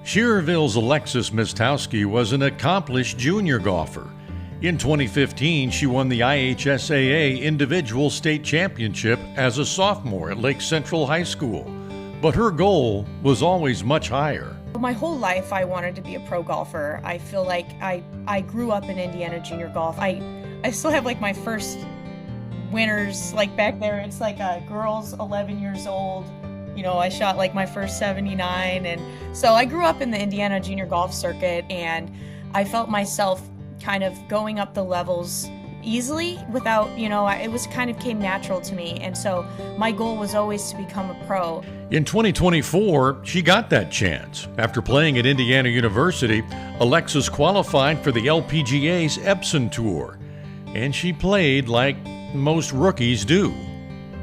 Shearerville's Alexis Miestowski was an accomplished junior golfer. In 2015, she won the IHSAA Individual State Championship as a sophomore at Lake Central High School. But her goal was always much higher. My whole life I wanted to be a pro golfer. I feel like I grew up in Indiana junior golf. I still have like my first winners like back there. It's like a girls 11 years old. You know, I shot like my first 79, and so I grew up in the Indiana junior golf circuit, and I felt myself kind of going up the levels easily without, it was kind of came natural to me, and so my goal was always to become a pro. In 2024, she got that chance. After playing at Indiana University, Alexis qualified for the LPGA's Epson Tour, and she played like most rookies do.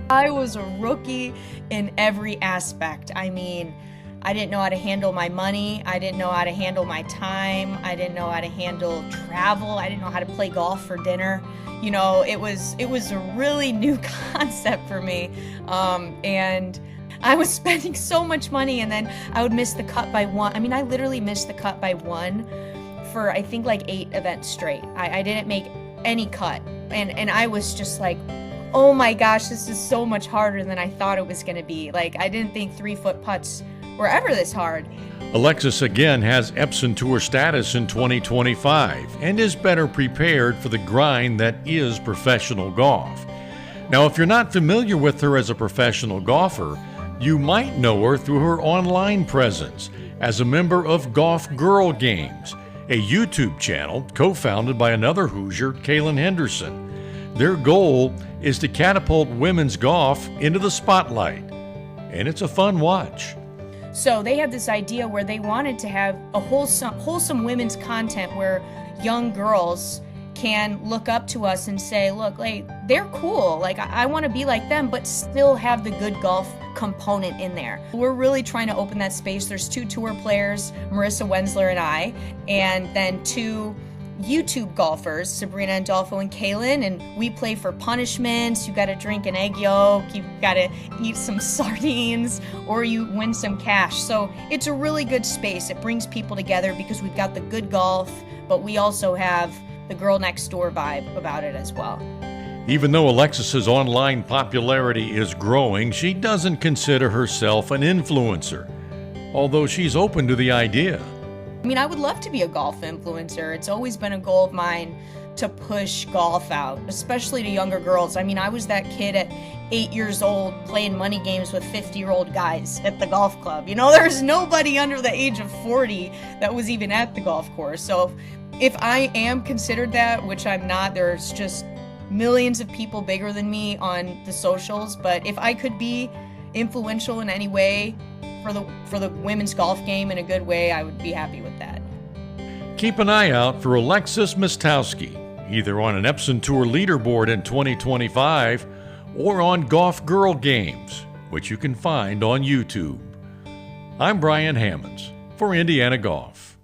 I was a rookie in every aspect. I mean, I didn't know how to handle my money. I didn't know how to handle my time. I didn't know how to handle travel. I didn't know how to play golf for dinner. It was a really new concept for me. And I was spending so much money, and then I would miss the cut by one. I mean, I literally missed the cut by one for I think like 8 events straight. I didn't make any cut. And I was just like, oh my gosh, this is so much harder than I thought it was going to be. Like, I didn't think 3-foot putts were ever this hard. Alexis again has Epson Tour status in 2025 and is better prepared for the grind that is professional golf. Now, if you're not familiar with her as a professional golfer, you might know her through her online presence as a member of Golf Girl Games, a YouTube channel co-founded by another Hoosier, Kaylin Henderson. Their goal is to catapult women's golf into the spotlight, and it's a fun watch. So they had this idea where they wanted to have a wholesome women's content where young girls can look up to us and say, look, like, they're cool. Like, I want to be like them, but still have the good golf component in there. We're really trying to open that space. There's 2 tour players, Marissa Wensler and I, and then 2 YouTube golfers, Sabrina Andolfo and Kaylin, and we play for punishments. You got to drink an egg yolk, you got to eat some sardines, or you win some cash. So it's a really good space. It brings people together because we've got the good golf, but we also have the girl next door vibe about it as well. Even though Alexis's online popularity is growing, she doesn't consider herself an influencer, although she's open to the idea. I mean, I would love to be a golf influencer. It's always been a goal of mine to push golf out, especially to younger girls. I mean, I was that kid at 8 years old playing money games with 50-year-old guys at the golf club. There's nobody under the age of 40 that was even at the golf course. So if I am considered that, which I'm not, there's just millions of people bigger than me on the socials. But if I could be influential in any way for the women's golf game in a good way, I would be happy with that. Keep an eye out for Alexis Miestowski, either on an Epson Tour leaderboard in 2025 or on Golf Girl Games, which you can find on YouTube. I'm Brian Hammonds for Indiana Golf.